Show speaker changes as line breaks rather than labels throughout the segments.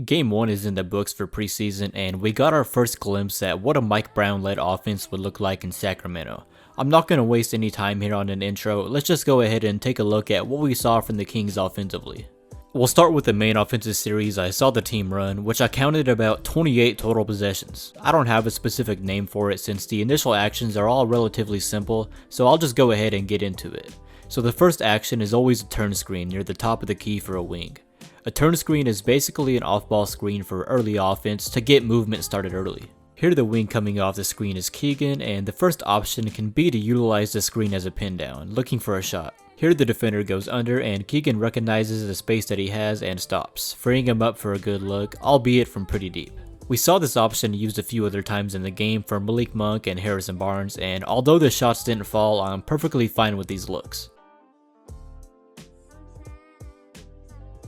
Game 1 is in the books for preseason, and we got our first glimpse at what a Mike Brown-led offense would look like in Sacramento. I'm not going to waste any time here on an intro, let's just go ahead and take a look at what we saw from the Kings offensively. We'll start with the main offensive series I saw the team run, which I counted about 28 total possessions. I don't have a specific name for it since the initial actions are all relatively simple, so I'll just go ahead and get into it. So the first action is always a turn screen near the top of the key for a wing. A turn screen is basically an off-ball screen for early offense to get movement started early. Here the wing coming off the screen is Keegan, and the first option can be to utilize the screen as a pin down, looking for a shot. Here the defender goes under and Keegan recognizes the space that he has and stops, freeing him up for a good look, albeit from pretty deep. We saw this option used a few other times in the game for Malik Monk and Harrison Barnes, and although the shots didn't fall, I'm perfectly fine with these looks.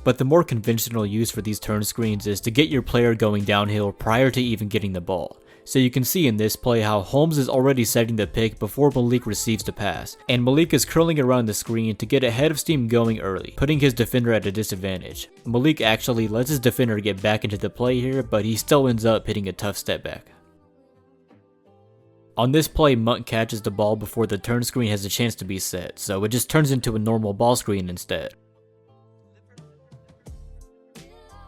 But the more conventional use for these turn screens is to get your player going downhill prior to even getting the ball. So you can see in this play how Holmes is already setting the pick before Malik receives the pass, and Malik is curling around the screen to get a head of steam going early, putting his defender at a disadvantage. Malik actually lets his defender get back into the play here, but he still ends up hitting a tough step back. On this play, Monk catches the ball before the turn screen has a chance to be set, so it just turns into a normal ball screen instead.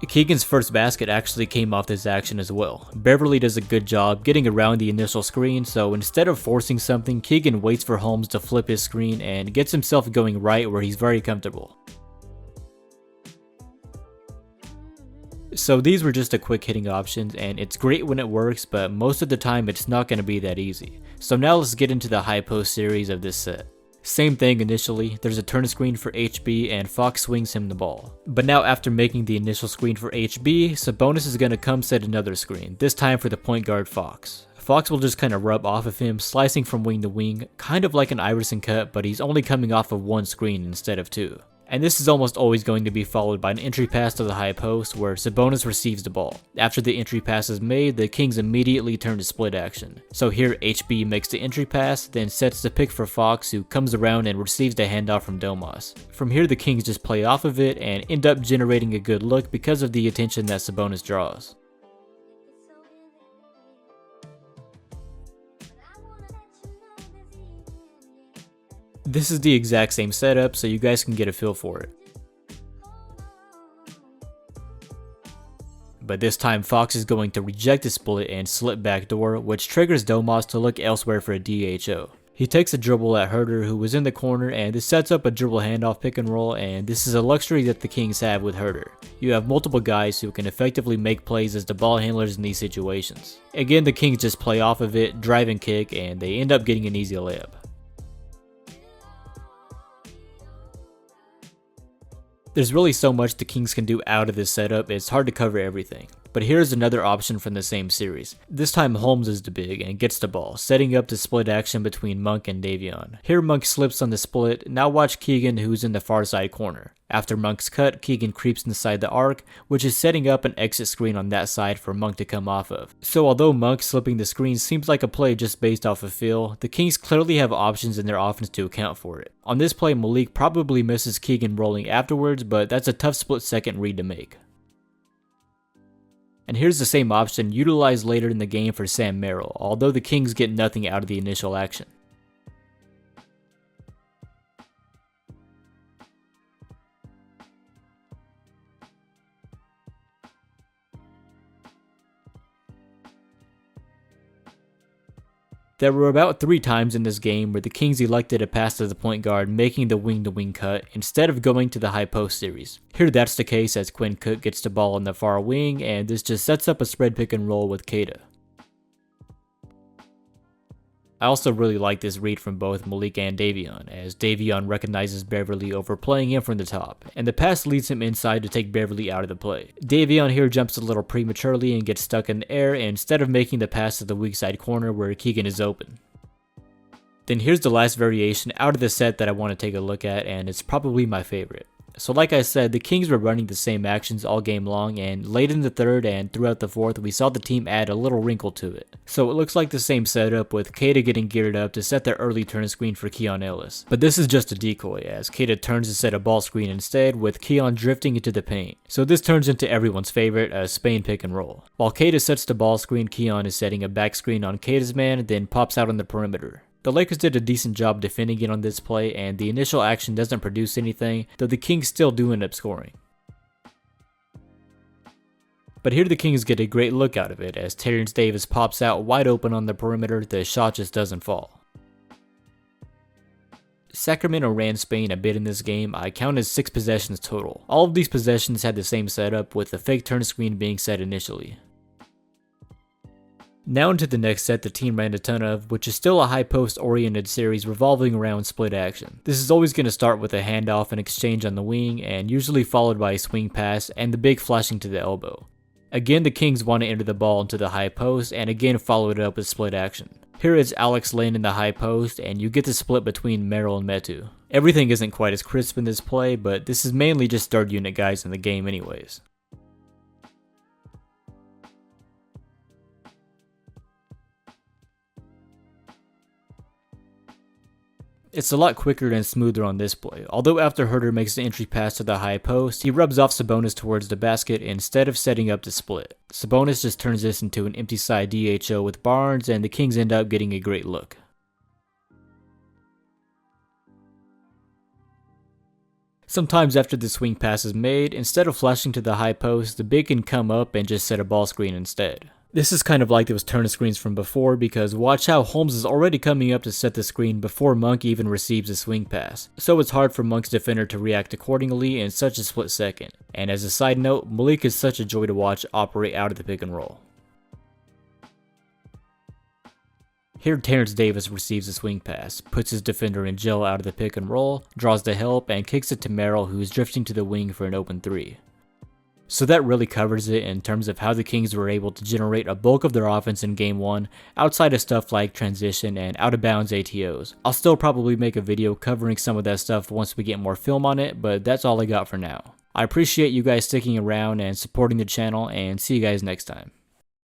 Keegan's first basket actually came off this action as well. Beverly does a good job getting around the initial screen, so instead of forcing something, Keegan waits for Holmes to flip his screen and gets himself going right where he's very comfortable. So these were just a quick hitting options, and it's great when it works, but most of the time it's not going to be that easy. So now let's get into the high post series of this set. Same thing initially, there's a turn screen for HB and Fox swings him the ball. But now after making the initial screen for HB, Sabonis is going to come set another screen, this time for the point guard Fox. Fox will just kind of rub off of him, slicing from wing to wing, kind of like an Iverson cut, but he's only coming off of one screen instead of two. And this is almost always going to be followed by an entry pass to the high post where Sabonis receives the ball. After the entry pass is made, the Kings immediately turn to split action. So here HB makes the entry pass, then sets the pick for Fox, who comes around and receives the handoff from Domas. From here the Kings just play off of it and end up generating a good look because of the attention that Sabonis draws. This is the exact same setup, so you guys can get a feel for it. But this time Fox is going to reject the split and slip backdoor, which triggers Domas to look elsewhere for a DHO. He takes a dribble at Herder, who was in the corner, and this sets up a dribble handoff pick and roll, and this is a luxury that the Kings have with Herder. You have multiple guys who can effectively make plays as the ball handlers in these situations. Again, the Kings just play off of it, drive and kick, and they end up getting an easy layup. There's really so much the Kings can do out of this setup, it's hard to cover everything. But here's another option from the same series. This time Holmes is the big and gets the ball, setting up the split action between Monk and Davion. Here Monk slips on the split, now watch Keegan who's in the far side corner. After Monk's cut, Keegan creeps inside the arc, which is setting up an exit screen on that side for Monk to come off of. So although Monk slipping the screen seems like a play just based off of feel, the Kings clearly have options in their offense to account for it. On this play, Malik probably misses Keegan rolling afterwards, but that's a tough split second read to make. And here's the same option utilized later in the game for Sam Merrill, although the Kings get nothing out of the initial action. There were about 3 times in this game where the Kings elected a pass to the point guard, making the wing-to-wing cut instead of going to the high post series. Here that's the case as Quinn Cook gets the ball on the far wing, and this just sets up a spread pick and roll with Keita. I also really like this read from both Malik and Davion, as Davion recognizes Beverly overplaying him from the top, and the pass leads him inside to take Beverly out of the play. Davion here jumps a little prematurely and gets stuck in the air instead of making the pass to the weak side corner where Keegan is open. Then here's the last variation out of the set that I want to take a look at, and it's probably my favorite. So like I said, the Kings were running the same actions all game long, and late in the third and throughout the fourth, we saw the team add a little wrinkle to it. So it looks like the same setup, with Kata getting geared up to set their early turn screen for Keon Ellis. But this is just a decoy, as Kata turns to set a ball screen instead, with Keon drifting into the paint. So this turns into everyone's favorite, a Spain pick and roll. While Kata sets the ball screen, Keon is setting a back screen on Kata's man, then pops out on the perimeter. The Lakers did a decent job defending it on this play, and the initial action doesn't produce anything, though the Kings still do end up scoring. But here the Kings get a great look out of it, as Terrence Davis pops out wide open on the perimeter. The shot just doesn't fall. Sacramento ran Spain a bit in this game. I counted 6 possessions total. All of these possessions had the same setup, with the fake turn screen being set initially. Now into the next set the team ran a ton of, which is still a high post oriented series revolving around split action. This is always going to start with a handoff and exchange on the wing, and usually followed by a swing pass and the big flashing to the elbow. Again, the Kings want to enter the ball into the high post, and again follow it up with split action. Here is Alex Len in the high post, and you get the split between Merrill and Metu. Everything isn't quite as crisp in this play, but this is mainly just third unit guys in the game anyways. It's a lot quicker and smoother on this play, although after Herter makes the entry pass to the high post, he rubs off Sabonis towards the basket instead of setting up the split. Sabonis just turns this into an empty side DHO with Barnes, and the Kings end up getting a great look. Sometimes after the swing pass is made, instead of flashing to the high post, the big can come up and just set a ball screen instead. This is kind of like those turn screens from before, because watch how Holmes is already coming up to set the screen before Monk even receives a swing pass, so it's hard for Monk's defender to react accordingly in such a split second. And as a side note, Malik is such a joy to watch operate out of the pick and roll. Here Terrence Davis receives a swing pass, puts his defender in jail out of the pick and roll, draws the help, and kicks it to Merrill, who is drifting to the wing for an open 3. So that really covers it in terms of how the Kings were able to generate a bulk of their offense in Game 1, outside of stuff like transition and out of bounds ATOs. I'll still probably make a video covering some of that stuff once we get more film on it, but that's all I got for now. I appreciate you guys sticking around and supporting the channel, and see you guys next time.